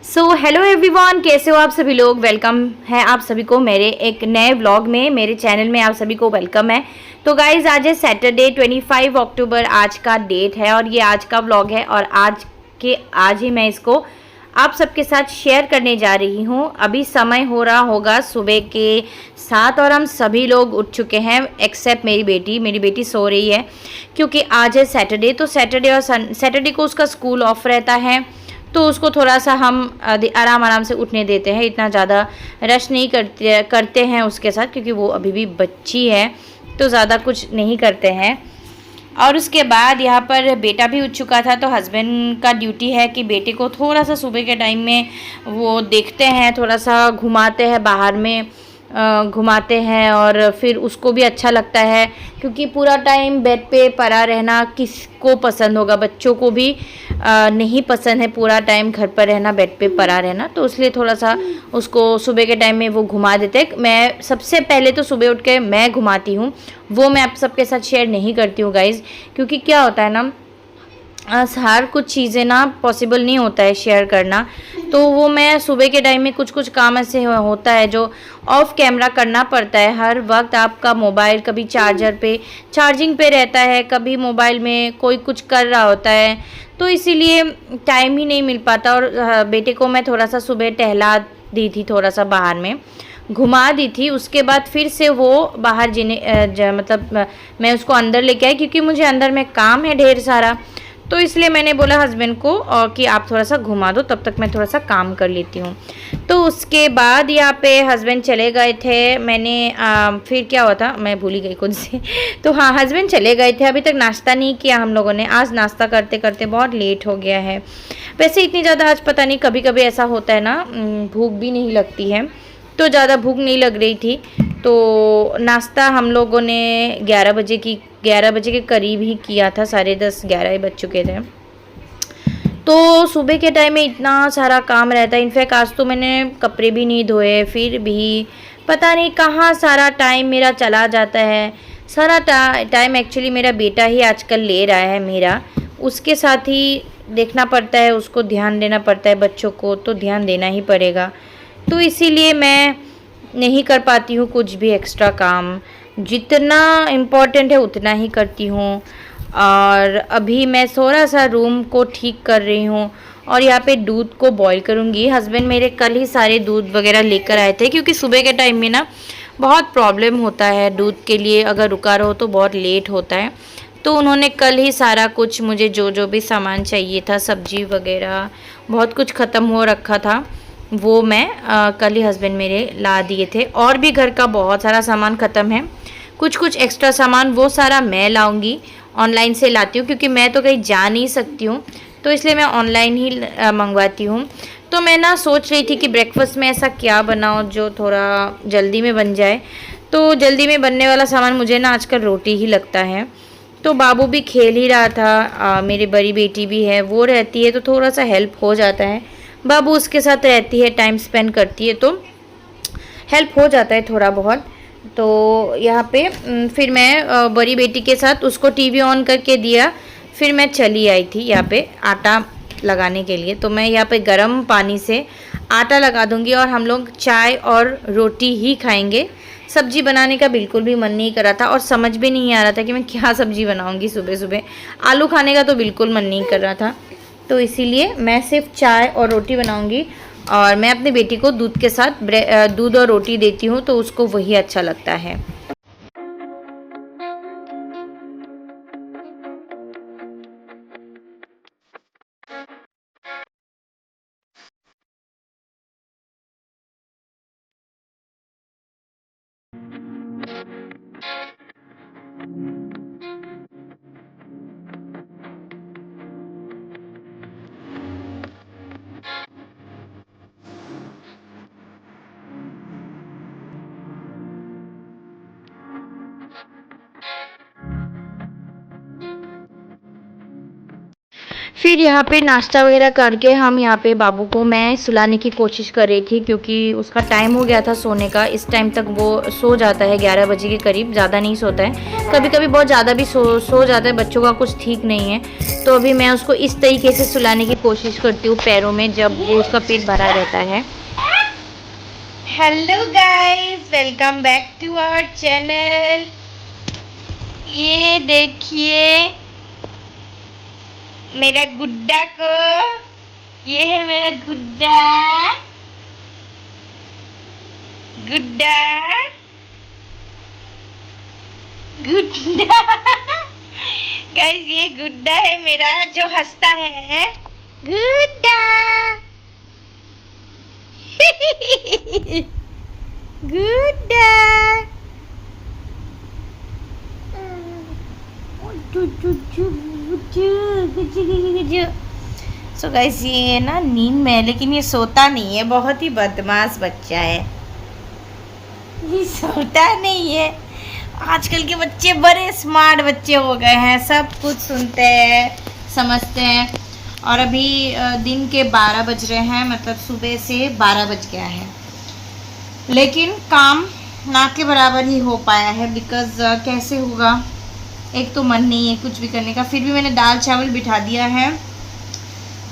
Hello everyone, कैसे हो आप सभी लोग। वेलकम है आप सभी को मेरे एक नए व्लॉग में। मेरे चैनल में आप सभी को वेलकम है। तो गाइज आज है सैटरडे 25 अक्टूबर आज का डेट है और ये आज का व्लॉग है और आज ही मैं इसको आप सबके साथ शेयर करने जा रही हूँ। अभी समय हो रहा होगा सुबह के 7 और हम सभी लोग उठ चुके हैं एक्सेप्ट मेरी बेटी सो रही है क्योंकि आज है सैटरडे। तो सैटरडे को उसका स्कूल ऑफ रहता है तो उसको थोड़ा सा हम आराम से उठने देते हैं। इतना ज़्यादा रश नहीं करते हैं उसके साथ क्योंकि वो अभी भी बच्ची है तो ज़्यादा कुछ नहीं करते हैं। और उसके बाद यहाँ पर बेटा भी उठ चुका था तो हस्बैंड का ड्यूटी है कि बेटे को थोड़ा सा सुबह के टाइम में वो देखते हैं, थोड़ा सा घुमाते हैं बाहर में, घुमाते हैं और फिर उसको भी अच्छा लगता है क्योंकि पूरा टाइम बेड पे पड़ा रहना किसको पसंद होगा। बच्चों को भी नहीं पसंद है पूरा टाइम घर पर रहना, बेड पे पड़ा रहना। तो इसलिए थोड़ा सा उसको सुबह के टाइम में वो घुमा देते हैं। मैं सबसे पहले तो सुबह उठ के मैं घुमाती हूँ, वो मैं आप सबके साथ शेयर नहीं करती हूँ गाइज़, क्योंकि क्या होता है ना हर कुछ चीज़ें ना पॉसिबल नहीं होता है शेयर करना। तो वो मैं सुबह के टाइम में कुछ काम ऐसे होता है जो ऑफ कैमरा करना पड़ता है। हर वक्त आपका मोबाइल कभी चार्जिंग पे रहता है, कभी मोबाइल में कोई कुछ कर रहा होता है, तो इसीलिए टाइम ही नहीं मिल पाता। और बेटे को मैं थोड़ा सा सुबह टहला दी थी, थोड़ा सा बाहर में घुमा दी थी। उसके बाद फिर से वो बाहर मैं उसको अंदर लेके आई क्योंकि मुझे अंदर में काम है ढेर सारा। तो इसलिए मैंने बोला हस्बैंड को कि आप थोड़ा सा घुमा दो, तब तक मैं थोड़ा सा काम कर लेती हूँ। तो उसके बाद यहाँ पे हस्बैंड चले गए थे। फिर क्या हुआ था मैं भूल ही गई खुद से। तो हाँ, हस्बैंड चले गए थे, अभी तक नाश्ता नहीं किया हम लोगों ने। आज नाश्ता करते करते बहुत लेट हो गया है। वैसे इतनी ज़्यादा आज पता नहीं, कभी कभी ऐसा होता है ना, भूख भी नहीं लगती है, तो ज़्यादा भूख नहीं लग रही थी। तो नाश्ता हम लोगों ने 11 बजे के करीब ही किया था, 10:30 11 ही बज चुके थे। तो सुबह के टाइम में इतना सारा काम रहता है। इनफैक्ट आज तो मैंने कपड़े भी नहीं धोए, फिर भी पता नहीं कहाँ सारा टाइम मेरा चला जाता है। सारा टाइम एक्चुअली मेरा बेटा ही आजकल ले रहा है मेरा, उसके साथ ही देखना पड़ता है, उसको ध्यान देना पड़ता है, बच्चों को तो ध्यान देना ही पड़ेगा। तो इसीलिए मैं नहीं कर पाती हूँ कुछ भी एक्स्ट्रा काम, जितना इम्पोर्टेंट है उतना ही करती हूँ। और अभी मैं थोड़ा सा रूम को ठीक कर रही हूँ और यहाँ पे दूध को बॉईल करूँगी। हस्बैंड मेरे कल ही सारे दूध वगैरह लेकर आए थे क्योंकि सुबह के टाइम में ना बहुत प्रॉब्लम होता है दूध के लिए, अगर रुका रहो तो बहुत लेट होता है। तो उन्होंने कल ही सारा कुछ मुझे जो भी सामान चाहिए था, सब्जी वगैरह बहुत कुछ ख़त्म हो रखा था, वो मैं कल ही हस्बैंड मेरे ला दिए थे। और भी घर का बहुत सारा सामान ख़त्म है, कुछ एक्स्ट्रा सामान वो सारा मैं लाऊंगी, ऑनलाइन से लाती हूँ क्योंकि मैं तो कहीं जा नहीं सकती हूँ, तो इसलिए मैं ऑनलाइन ही मंगवाती हूँ। तो मैं ना सोच रही थी कि ब्रेकफास्ट में ऐसा क्या बनाऊँ जो थोड़ा जल्दी में बन जाए। तो जल्दी में बनने वाला सामान मुझे ना आजकल रोटी ही लगता है। तो बाबू भी खेल ही रहा था, मेरी बड़ी बेटी भी है, वो रहती है तो थोड़ा सा हेल्प हो जाता है। बाबू उसके साथ रहती है, टाइम स्पेंड करती है तो हेल्प हो जाता है थोड़ा बहुत। तो यहाँ पे फिर मैं बड़ी बेटी के साथ उसको टीवी ऑन करके दिया, फिर मैं चली आई थी यहाँ पे आटा लगाने के लिए। तो मैं यहाँ पे गर्म पानी से आटा लगा दूँगी और हम लोग चाय और रोटी ही खाएंगे। सब्जी बनाने का बिल्कुल भी मन नहीं कर रहा था और समझ भी नहीं आ रहा था कि मैं क्या सब्जी बनाऊँगी सुबह सुबह। आलू खाने का तो बिल्कुल मन नहीं कर रहा था, तो इसीलिए मैं सिर्फ चाय और रोटी बनाऊँगी। और मैं अपनी बेटी को दूध के साथ दूध और रोटी देती हूँ तो उसको वही अच्छा लगता है। फिर यहाँ पे नाश्ता वगैरह करके हम यहाँ पे बाबू को मैं सुलाने की कोशिश कर रही थी, क्योंकि उसका टाइम हो गया था सोने का। इस टाइम तक वो सो जाता है 11 बजे के करीब, ज़्यादा नहीं सोता है। कभी कभी बहुत ज़्यादा भी सो जाता है, बच्चों का कुछ ठीक नहीं है। तो अभी मैं उसको इस तरीके से सुलाने की कोशिश करती हूँ पैरों में, जब वो उसका पेट भरा रहता है। Hello guys, welcome back to our channel. ये देखिए मेरा गुड्डा को, ये है मेरा गुड्डा। गुड्डा गुड्डा गाइस, ये गुड्डा है मेरा जो हंसता है। गुड्डा गुड्डा। सो गाइस, ये ना नींद में है, लेकिन ये सोता नहीं है। बहुत ही बदमाश बच्चा है, ये सोता नहीं है। आजकल के बच्चे बड़े स्मार्ट बच्चे हो गए हैं, सब कुछ सुनते हैं, समझते हैं। और अभी दिन के 12 बज रहे हैं, मतलब सुबह से 12 बज गया है, लेकिन काम ना के बराबर ही हो पाया है। बिकॉज़ कैसे होगा, एक तो मन नहीं है कुछ भी करने का। फिर भी मैंने दाल चावल बिठा दिया है,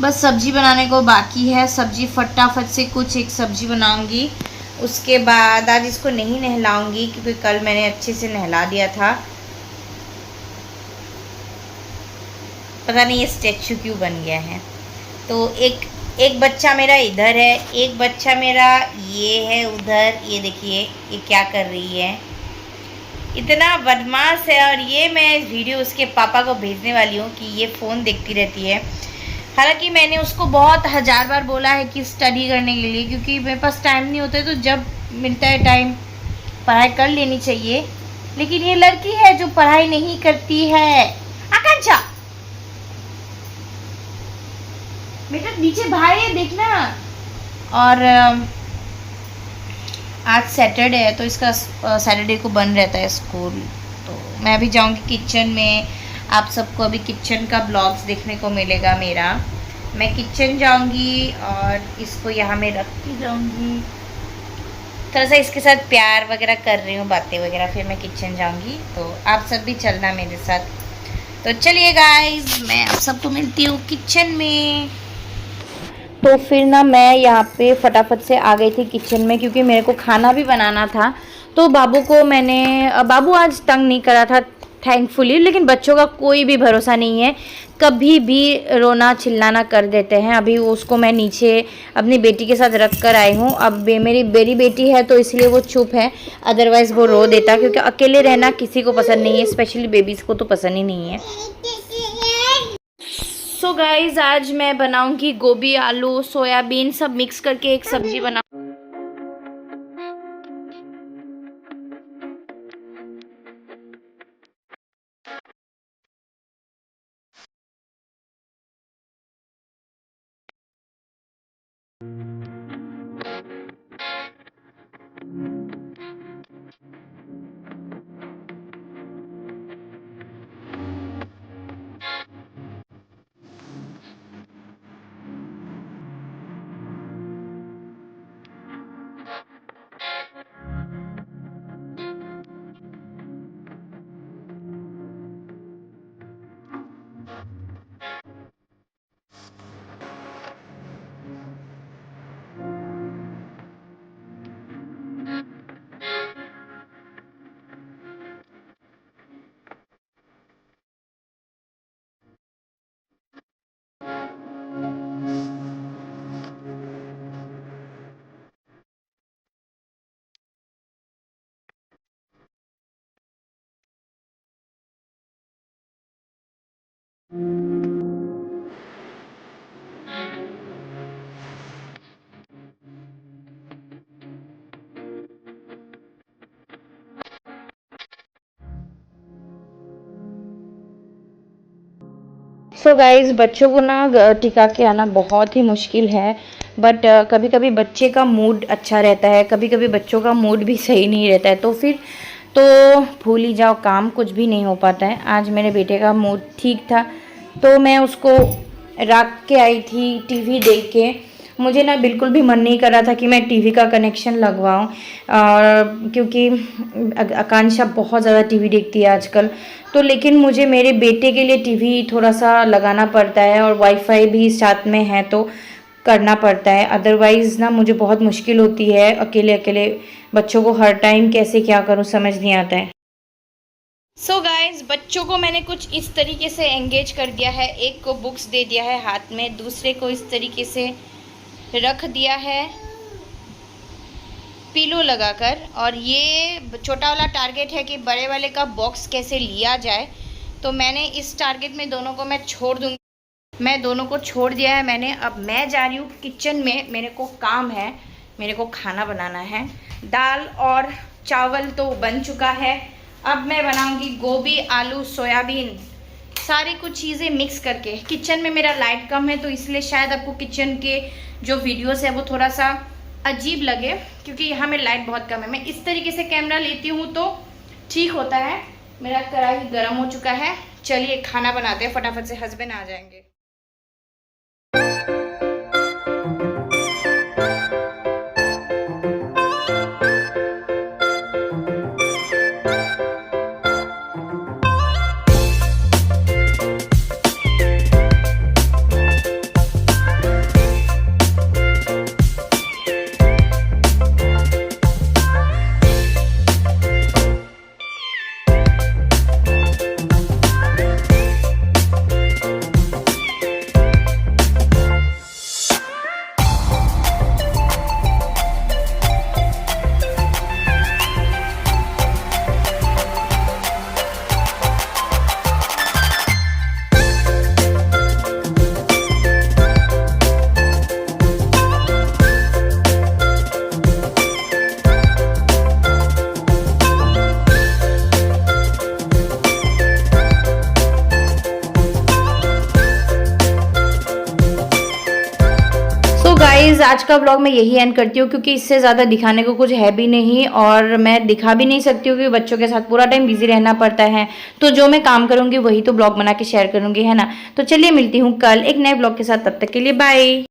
बस सब्जी बनाने को बाकी है। सब्जी फटाफट से कुछ एक सब्जी बनाऊंगी। उसके बाद आज इसको नहीं नहलाऊंगी, क्योंकि कल मैंने अच्छे से नहला दिया था। पता नहीं ये स्टैचू क्यों बन गया है। तो एक बच्चा मेरा इधर है, एक बच्चा मेरा ये है उधर। ये देखिए ये क्या कर रही है, इतना बदमाश है। और ये मैं वीडियो उसके पापा को भेजने वाली हूँ कि ये फ़ोन देखती रहती है। हालांकि मैंने उसको बहुत 1000 बार बोला है कि स्टडी करने के लिए, क्योंकि मेरे पास टाइम नहीं होता है, तो जब मिलता है टाइम पढ़ाई कर लेनी चाहिए। लेकिन ये लड़की है जो पढ़ाई नहीं करती है। आकांक्षा बेटा नीचे भाई है, देखना। और आज सैटरडे है, तो इसका सैटरडे को बंद रहता है स्कूल। तो मैं अभी जाऊंगी किचन में। आप सबको अभी किचन का ब्लॉग्स देखने को मिलेगा मेरा। मैं किचन जाऊंगी और इसको यहाँ में रख के जाऊंगी, थोड़ा सा इसके साथ प्यार वगैरह कर रही हूँ, बातें वगैरह। फिर मैं किचन जाऊंगी, तो आप सब भी चलना मेरे साथ। तो चलिए गाइस, मैं आप सबको मिलती हूँ किचन में। तो फिर ना मैं यहाँ पे फटाफट से आ गई थी किचन में, क्योंकि मेरे को खाना भी बनाना था। तो बाबू आज तंग नहीं करा था थैंकफुली, लेकिन बच्चों का कोई भी भरोसा नहीं है, कभी भी रोना चिल्लाना कर देते हैं। अभी उसको मैं नीचे अपनी बेटी के साथ रख कर आई हूँ। अब मेरी बड़ी बेटी है तो इसलिए वो चुप है, अदरवाइज़ वो रो देता, क्योंकि अकेले रहना किसी को पसंद नहीं है, स्पेशली बेबीज़ को तो पसंद ही नहीं है। सो गाइज, आज मैं बनाऊंगी गोभी आलू सोयाबीन सब मिक्स करके एक सब्जी बना। सो गाइज, बच्चों को ना टिका के आना बहुत ही मुश्किल है। बट कभी कभी बच्चे का मूड अच्छा रहता है, कभी कभी बच्चों का मूड भी सही नहीं रहता है, तो फिर तो भूल ही जाओ, काम कुछ भी नहीं हो पाता है। आज मेरे बेटे का मूड ठीक था, तो मैं उसको रख के आई थी टीवी देख के। मुझे ना बिल्कुल भी मन नहीं कर रहा था कि मैं टीवी का कनेक्शन लगवाऊं, और क्योंकि आकांक्षा बहुत ज़्यादा टीवी देखती है आजकल। तो लेकिन मुझे मेरे बेटे के लिए टीवी थोड़ा सा लगाना पड़ता है, और वाईफाई भी साथ में है तो करना पड़ता है। अदरवाइज़ ना मुझे बहुत मुश्किल होती है, अकेले अकेले बच्चों को हर टाइम कैसे क्या करूं समझ नहीं आता है। सो गाइज, बच्चों को मैंने कुछ इस तरीके से एंगेज कर दिया है। एक को बुक्स दे दिया है हाथ में, दूसरे को इस तरीके से रख दिया है पिलो लगाकर। और ये छोटा वाला टारगेट है कि बड़े वाले का बॉक्स कैसे लिया जाए। तो मैंने इस टारगेट में दोनों को मैं छोड़ दूँगी। मैं दोनों को छोड़ दिया है मैंने। अब मैं जा रही हूँ किचन में, मेरे को काम है, मेरे को खाना बनाना है। दाल और चावल तो बन चुका है। अब मैं बनाऊँगी गोभी, आलू, सोयाबीन, सारी कुछ चीज़ें मिक्स करके। किचन में मेरा लाइट कम है तो इसलिए शायद आपको किचन के जो वीडियोस है वो थोड़ा सा अजीब लगे, क्योंकि यहाँ में लाइट बहुत कम है। मैं इस तरीके से कैमरा लेती हूँ तो ठीक होता है। मेरा कढ़ाई गर्म हो चुका है। चलिए खाना बनाते हैं फटाफट से, हस्बैंड आ जाएंगे। गाइज, आज का ब्लॉग मैं यही एंड करती हूँ, क्योंकि इससे ज़्यादा दिखाने को कुछ है भी नहीं, और मैं दिखा भी नहीं सकती हूँ क्योंकि बच्चों के साथ पूरा टाइम बिजी रहना पड़ता है। तो जो मैं काम करूँगी वही तो ब्लॉग बना के शेयर करूँगी, है ना। तो चलिए मिलती हूँ कल एक नए ब्लॉग के साथ, तब तक के लिए बाय।